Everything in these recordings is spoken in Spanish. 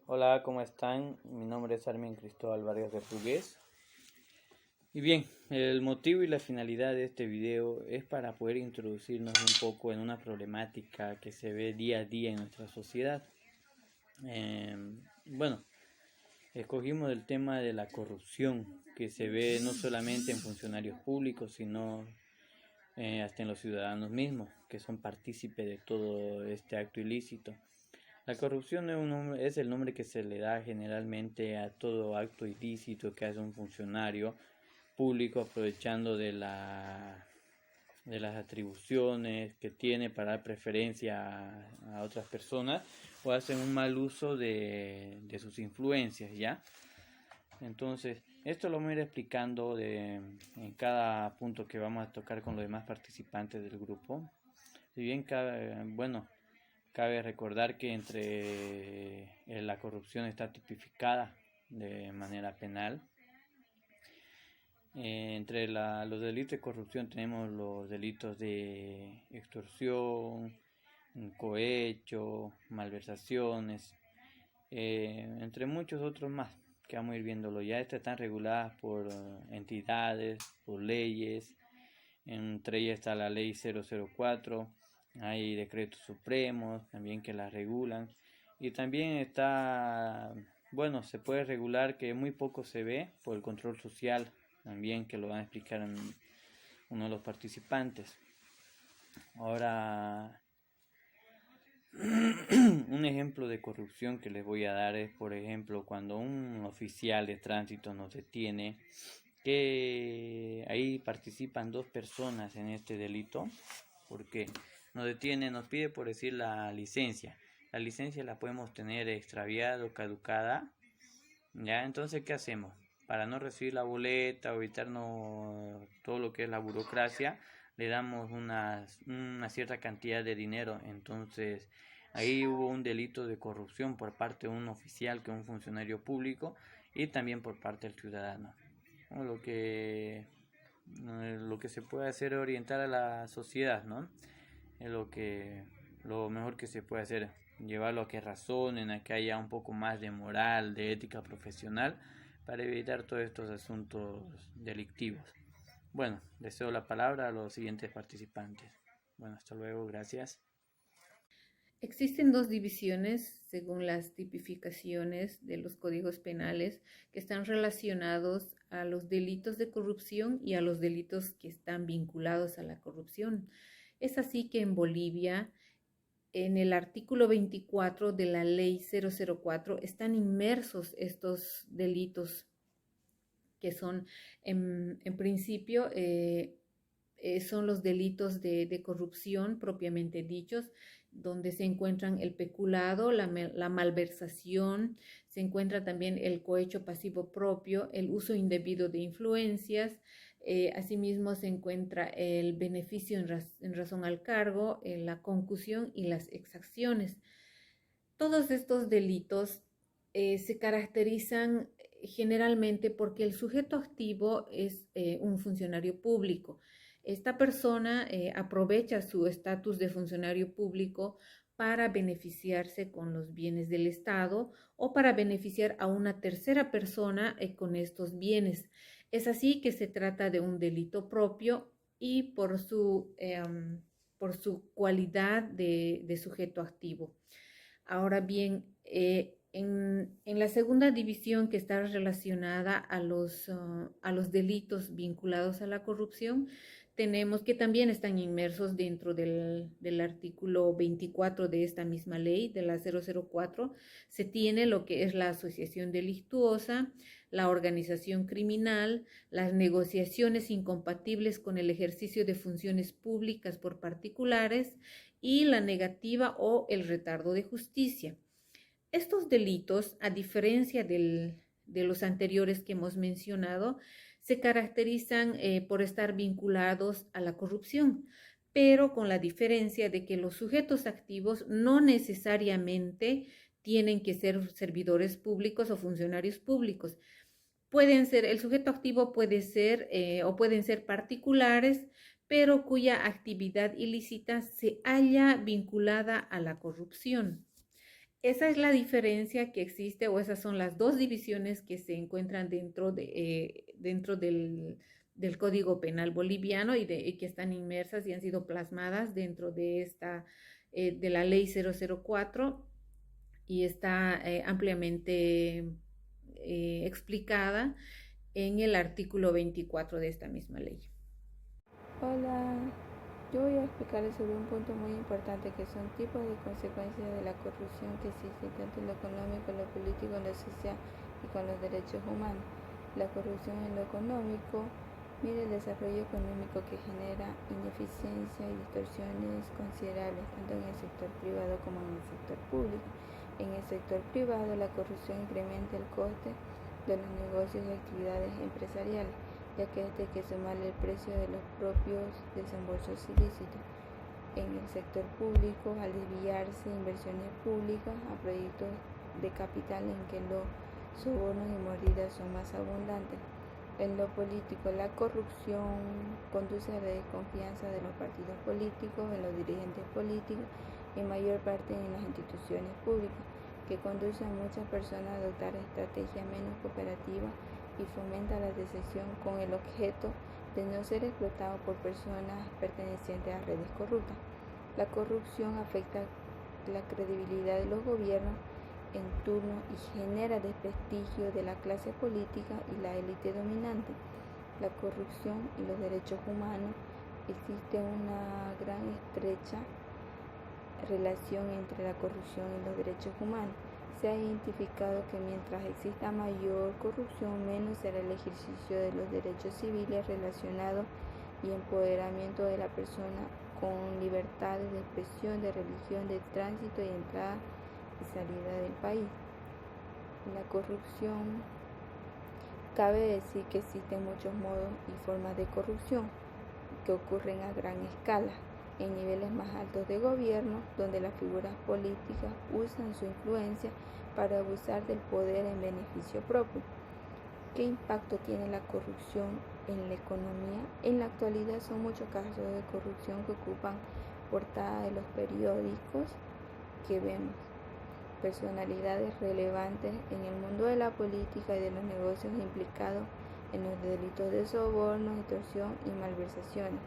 Hola, ¿cómo están? Mi nombre es Armin Cristóbal Vargas Portugués. Y bien, el motivo y la finalidad de este video es para poder introducirnos un poco en una problemática que se ve día a día en nuestra sociedad. Bueno, escogimos el tema de la corrupción que se ve no solamente en funcionarios públicos, sino hasta en los ciudadanos mismos, que son partícipes de todo este acto ilícito. La corrupción es el nombre que se le da generalmente a todo acto ilícito que hace un funcionario público aprovechando de las atribuciones que tiene para dar preferencia a otras personas o hacen un mal uso de sus influencias, ¿ya? Entonces, esto lo vamos a ir explicando en cada punto que vamos a tocar con los demás participantes del grupo. Si bien cabe recordar que entre la corrupción está tipificada de manera penal. Entre los delitos de corrupción tenemos los delitos de extorsión, cohecho, malversaciones, entre muchos otros más que vamos a ir viéndolo. Ya estas están reguladas por entidades, por leyes. Entre ellas está la ley 004, hay decretos supremos también que las regulan. Y también se puede regular que muy poco se ve por el control social, también que lo van a explicar en uno de los participantes. Ahora, un ejemplo de corrupción que les voy a dar es, por ejemplo, cuando un oficial de tránsito nos detiene, que ahí participan dos personas en este delito, porque nos detiene, nos pide por decir la licencia. La licencia la podemos tener extraviada o caducada, ¿ya? Entonces, ¿qué hacemos? Para no recibir la boleta o evitarnos todo lo que es la burocracia, le damos una cierta cantidad de dinero. Entonces, ahí hubo un delito de corrupción por parte de un oficial, que es un funcionario público, y también por parte del ciudadano. Lo que se puede hacer es orientar a la sociedad, ¿no? Es lo mejor que se puede hacer, llevarlo a que razonen, a que haya un poco más de moral, de ética profesional, para evitar todos estos asuntos delictivos. Bueno, deseo la palabra a los siguientes participantes. Bueno, hasta luego, gracias. Existen dos divisiones según las tipificaciones de los códigos penales que están relacionados a los delitos de corrupción y a los delitos que están vinculados a la corrupción. Es así que en Bolivia, en el artículo 24 de la ley 004, están inmersos estos delitos que son en principio son los delitos de corrupción propiamente dichos, donde se encuentran el peculado, la malversación, se encuentra también el cohecho pasivo propio, el uso indebido de influencias, asimismo se encuentra el beneficio en razón al cargo, la concusión y las exacciones. Todos estos delitos se caracterizan generalmente porque el sujeto activo es un funcionario público. Esta persona aprovecha su estatus de funcionario público para beneficiarse con los bienes del Estado o para beneficiar a una tercera persona con estos bienes. Es así que se trata de un delito propio y por su cualidad de sujeto activo. Ahora bien, en la segunda división que está relacionada a los delitos vinculados a la corrupción, tenemos que también están inmersos dentro del artículo 24 de esta misma ley, de la 004. Se tiene lo que es la asociación delictuosa, la organización criminal, las negociaciones incompatibles con el ejercicio de funciones públicas por particulares y la negativa o el retardo de justicia. Estos delitos, a diferencia de los anteriores que hemos mencionado, se caracterizan por estar vinculados a la corrupción, pero con la diferencia de que los sujetos activos no necesariamente tienen que ser servidores públicos o funcionarios públicos. El sujeto activo puede ser o pueden ser particulares, pero cuya actividad ilícita se halla vinculada a la corrupción. esa es la diferencia que existe, o esas son las dos divisiones que se encuentran dentro del Código Penal boliviano y que están inmersas y han sido plasmadas dentro de la Ley 004, y está ampliamente explicada en el artículo 24 de esta misma ley. Hola, yo voy a explicarles sobre un punto muy importante que son tipos de consecuencias de la corrupción que existen tanto en lo económico, en lo político, en lo social y con los derechos humanos. La corrupción en lo económico, mire el desarrollo económico que genera ineficiencia y distorsiones considerables tanto en el sector privado como en el sector público. En el sector privado, la corrupción incrementa el coste de los negocios y actividades empresariales, ya que hay que sumarle el precio de los propios desembolsos ilícitos. En el sector público, al desviarse inversiones públicas a proyectos de capital en que los sobornos y mordidas son más abundantes. En lo político, la corrupción conduce a la desconfianza de los partidos políticos, en los dirigentes políticos y en mayor parte en las instituciones públicas, que conduce a muchas personas a adoptar estrategias menos cooperativas y fomenta la deserción con el objeto de no ser explotado por personas pertenecientes a redes corruptas. La corrupción afecta la credibilidad de los gobiernos en turno y genera desprestigio de la clase política y la élite dominante. La corrupción y los derechos humanos, existe una gran estrecha relación entre la corrupción y los derechos humanos. Se ha identificado que mientras exista mayor corrupción, menos será el ejercicio de los derechos civiles relacionados y empoderamiento de la persona con libertades de expresión, de religión, de tránsito y entrada y salida del país. La corrupción, cabe decir que existen muchos modos y formas de corrupción que ocurren a gran escala en niveles más altos de gobierno, donde las figuras políticas usan su influencia para abusar del poder en beneficio propio. ¿Qué impacto tiene la corrupción en la economía? En la actualidad son muchos casos de corrupción que ocupan portada de los periódicos que vemos. Personalidades relevantes en el mundo de la política y de los negocios implicados en los delitos de soborno, extorsión y malversaciones.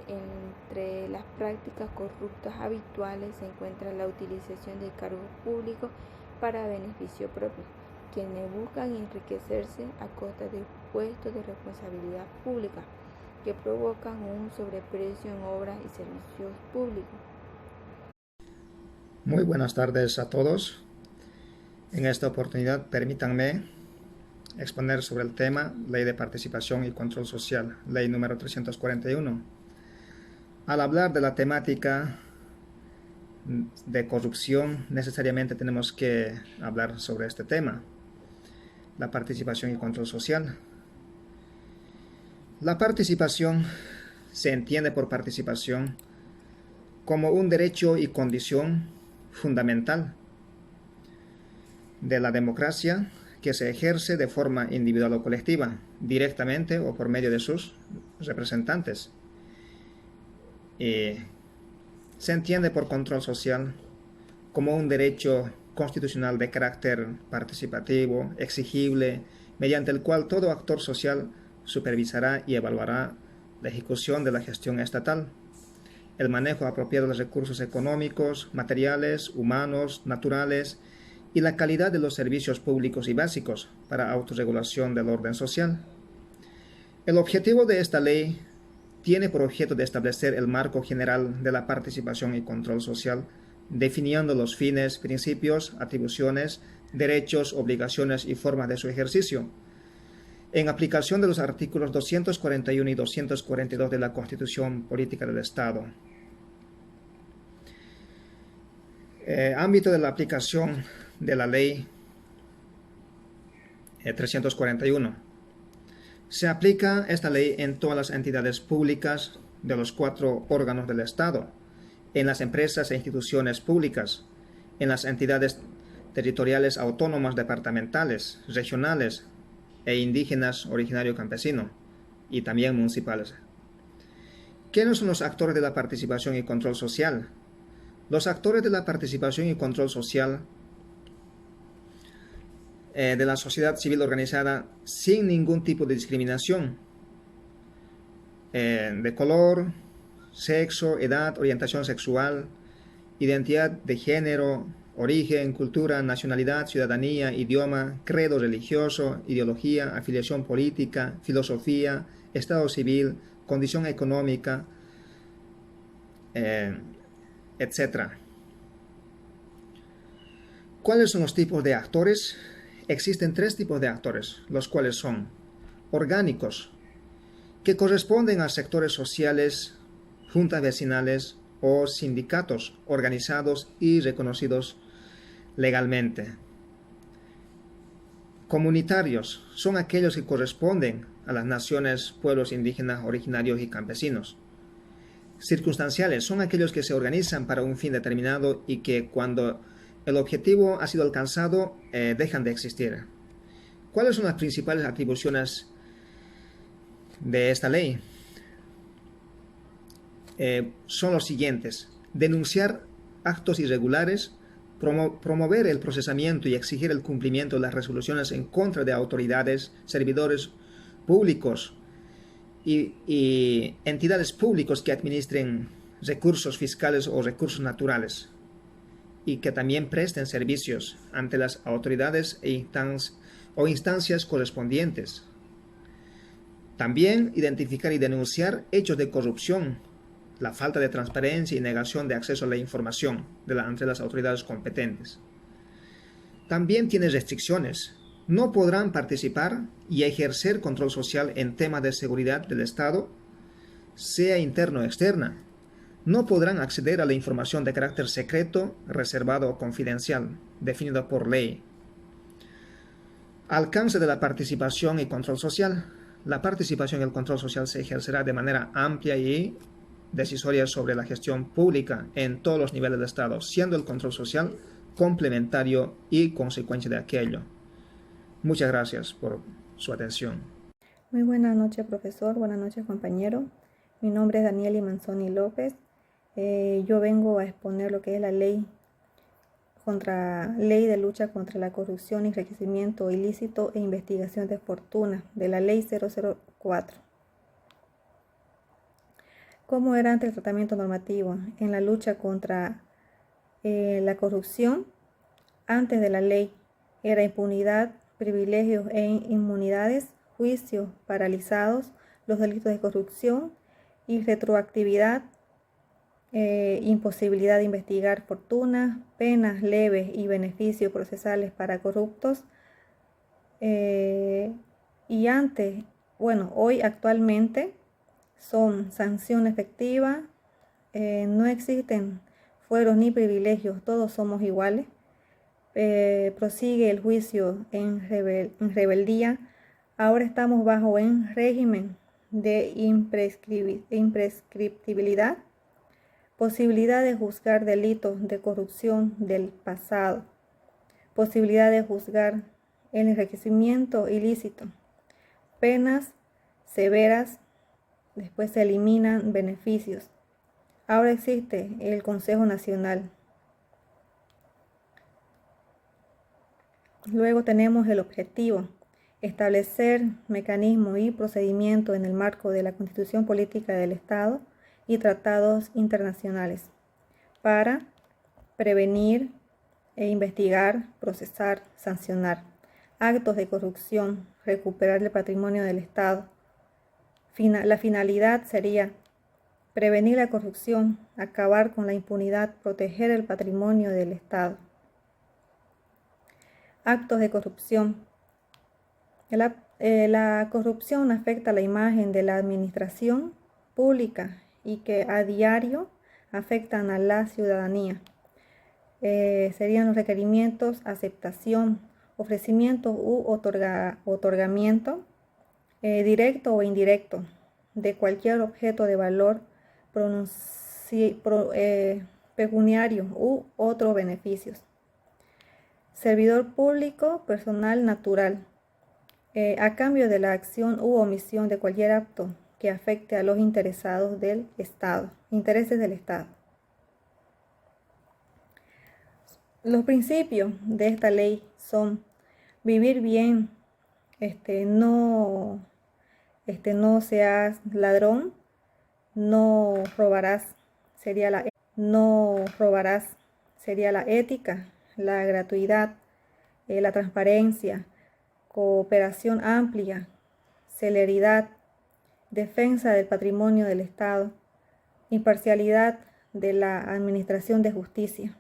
Entre las prácticas corruptas habituales se encuentra la utilización de cargos públicos para beneficio propio, quienes buscan enriquecerse a costa de puestos de responsabilidad pública que provocan un sobreprecio en obras y servicios públicos. Muy buenas tardes a todos. En esta oportunidad permítanme exponer sobre el tema Ley de Participación y Control Social, Ley número 341. Al hablar de la temática de corrupción, necesariamente tenemos que hablar sobre este tema, la participación y control social. La participación se entiende por participación como un derecho y condición fundamental de la democracia que se ejerce de forma individual o colectiva, directamente o por medio de sus representantes. Se entiende por control social como un derecho constitucional de carácter participativo, exigible, mediante el cual todo actor social supervisará y evaluará la ejecución de la gestión estatal, el manejo apropiado de los recursos económicos, materiales, humanos, naturales y la calidad de los servicios públicos y básicos para autorregulación del orden social. El objetivo de esta ley tiene por objeto de establecer el marco general de la participación y control social, definiendo los fines, principios, atribuciones, derechos, obligaciones y formas de su ejercicio, en aplicación de los artículos 241 y 242 de la Constitución Política del Estado. Ámbito de la aplicación de la Ley 341. Se aplica esta ley en todas las entidades públicas de los 4 órganos del Estado, en las empresas e instituciones públicas, en las entidades territoriales autónomas departamentales, regionales e indígenas originario campesino, y también municipales. ¿Quiénes son los actores de la participación y control social? Los actores de la participación y control social de la sociedad civil organizada sin ningún tipo de discriminación de color, sexo, edad, orientación sexual, identidad de género, origen, cultura, nacionalidad, ciudadanía, idioma, credo religioso, ideología, afiliación política, filosofía, estado civil, condición económica, etc. ¿Cuáles son los tipos de actores? Existen 3 tipos de actores, los cuales son orgánicos, que corresponden a sectores sociales, juntas vecinales o sindicatos organizados y reconocidos legalmente. Comunitarios son aquellos que corresponden a las naciones, pueblos indígenas, originarios y campesinos. Circunstanciales son aquellos que se organizan para un fin determinado y que cuando el objetivo ha sido alcanzado dejan de existir. ¿Cuáles son las principales atribuciones de esta ley? Son los siguientes: denunciar actos irregulares, promover el procesamiento y exigir el cumplimiento de las resoluciones en contra de autoridades, servidores públicos y entidades públicas que administren recursos fiscales o recursos naturales y que también presten servicios ante las autoridades o instancias correspondientes. También identificar y denunciar hechos de corrupción, la falta de transparencia y negación de acceso a la información entre las autoridades competentes. También tiene restricciones. No podrán participar y ejercer control social en temas de seguridad del Estado, sea interno o externa. No podrán acceder a la información de carácter secreto, reservado o confidencial, definida por ley. Alcance de la participación y control social. La participación y el control social se ejercerá de manera amplia y decisoria sobre la gestión pública en todos los niveles del Estado, siendo el control social complementario y consecuencia de aquello. Muchas gracias por su atención. Muy buenas noches, profesor. Buenas noches, compañero. Mi nombre es Daniela Manzoni López. Yo vengo a exponer lo que es la ley de lucha contra la corrupción y enriquecimiento ilícito e investigación de fortuna de la ley 004. ¿Cómo era antes el tratamiento normativo en la lucha contra la corrupción? Antes de la ley era impunidad, privilegios e inmunidades, juicios paralizados, los delitos de corrupción y retroactividad, imposibilidad de investigar fortuna, penas leves y beneficios procesales para corruptos. Y antes, hoy actualmente son sanción efectiva, no existen fueros ni privilegios, todos somos iguales. Prosigue el juicio en rebeldía. Ahora estamos bajo un régimen de imprescriptibilidad, posibilidad de juzgar delitos de corrupción del pasado, posibilidad de juzgar el enriquecimiento ilícito, penas severas, después se eliminan beneficios. Ahora existe el Consejo Nacional. Luego tenemos el objetivo: establecer mecanismos y procedimientos en el marco de la Constitución Política del Estado y tratados internacionales para prevenir e investigar, procesar, sancionar actos de corrupción, recuperar el patrimonio del Estado. La finalidad sería prevenir la corrupción, acabar con la impunidad, proteger el patrimonio del Estado. Actos de corrupción. La corrupción afecta la imagen de la administración pública y que a diario afectan a la ciudadanía. Serían los requerimientos, aceptación, ofrecimiento u otorgamiento, directo o indirecto, de cualquier objeto de valor pecuniario u otros beneficios. Servidor público, personal natural, a cambio de la acción u omisión de cualquier acto que afecte a los intereses del Estado. Los principios de esta ley son vivir bien, no seas ladrón, no robarás, no robarás, sería la ética, la gratuidad, la transparencia, cooperación amplia, celeridad, defensa del patrimonio del Estado, imparcialidad de la administración de justicia.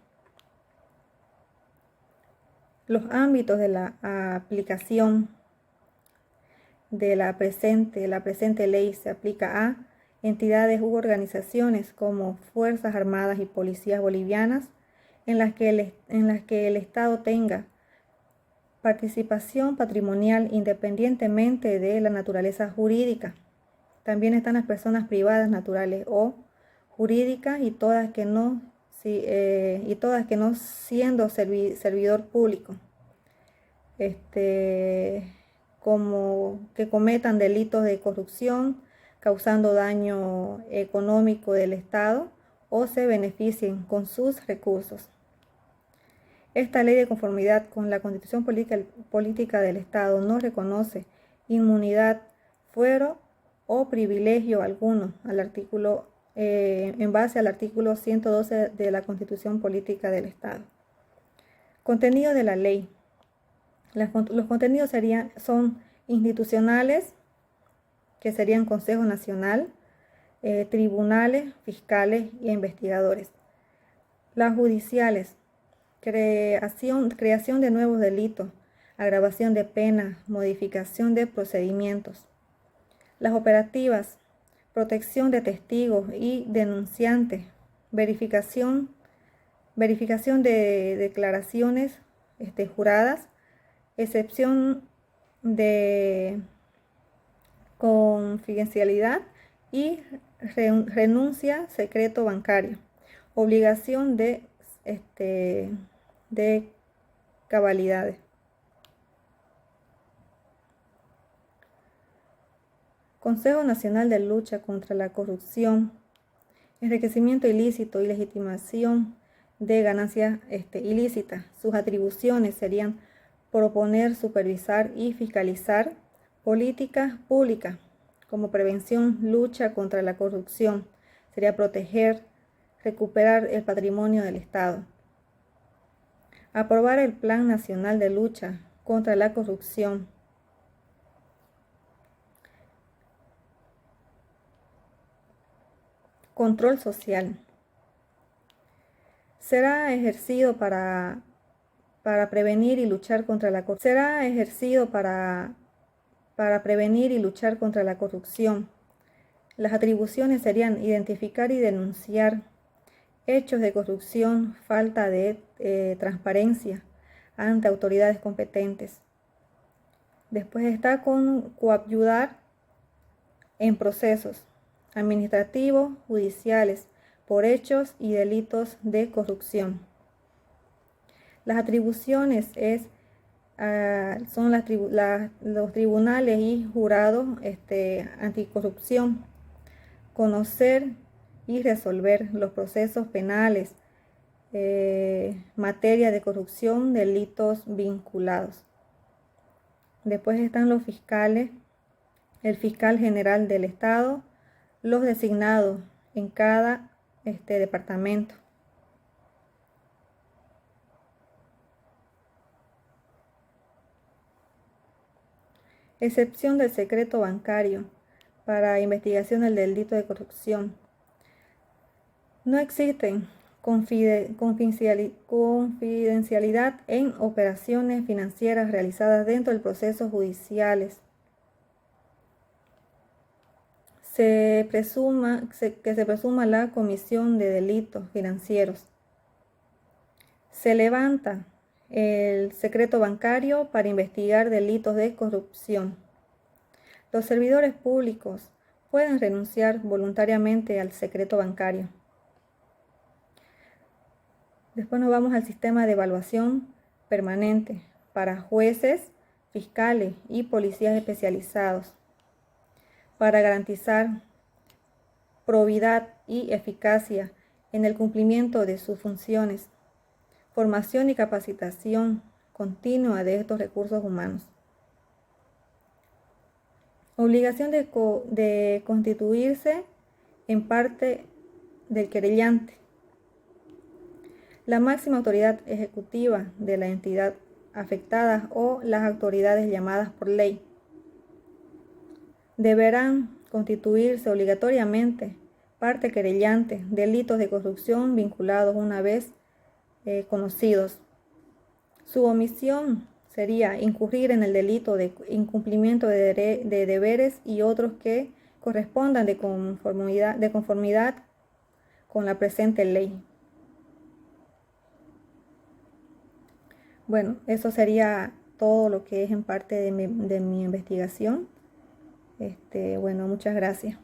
Los ámbitos de la aplicación de la presente ley se aplica a entidades u organizaciones como Fuerzas Armadas y Policías Bolivianas, en las que el Estado tenga participación patrimonial independientemente de la naturaleza jurídica. También están las personas privadas naturales o jurídicas y todas que no siendo servidor público, como que cometan delitos de corrupción, causando daño económico del Estado o se beneficien con sus recursos. Esta ley, de conformidad con la Constitución Política del Estado, no reconoce inmunidad, fuero o privilegio alguno en base al artículo 112 de la Constitución Política del Estado. Contenido de la ley. Los contenidos son institucionales, que serían Consejo Nacional, tribunales, fiscales e investigadores. Las judiciales, creación de nuevos delitos, agravación de penas, modificación de procedimientos. Las operativas, protección de testigos y denunciantes, verificación de declaraciones juradas, excepción de confidencialidad y renuncia secreto bancario, obligación de cabalidades. Consejo Nacional de Lucha contra la Corrupción, enriquecimiento ilícito y legitimación de ganancias ilícitas. Sus atribuciones serían proponer, supervisar y fiscalizar políticas públicas como prevención, lucha contra la corrupción. Sería proteger, recuperar el patrimonio del Estado. Aprobar el Plan Nacional de Lucha contra la Corrupción. Control social. Será ejercido para prevenir y luchar contra la corrupción. Será ejercido para prevenir y luchar contra la corrupción. Las atribuciones serían identificar y denunciar hechos de corrupción, falta de transparencia ante autoridades competentes. Después está coayudar en procesos administrativos, judiciales, por hechos y delitos de corrupción. Las atribuciones son los tribunales y jurados anticorrupción, conocer y resolver los procesos penales, materia de corrupción, delitos vinculados. Después están los fiscales, el fiscal general del Estado, los designados en cada departamento. Excepción del secreto bancario para investigación del delito de corrupción. No existen confidencialidad en operaciones financieras realizadas dentro de procesos judiciales. Que se presuma la comisión de delitos financieros. Se levanta el secreto bancario para investigar delitos de corrupción. Los servidores públicos pueden renunciar voluntariamente al secreto bancario. Después nos vamos al sistema de evaluación permanente para jueces, fiscales y policías especializados, para garantizar probidad y eficacia en el cumplimiento de sus funciones, formación y capacitación continua de estos recursos humanos. Obligación de constituirse en parte del querellante. La máxima autoridad ejecutiva de la entidad afectada o las autoridades llamadas por ley deberán constituirse obligatoriamente parte querellante, delitos de corrupción vinculados una vez conocidos. Su omisión sería incurrir en el delito de incumplimiento de deberes y otros que correspondan de conformidad con la presente ley. Bueno, eso sería todo lo que es en parte de mi investigación. Bueno, muchas gracias.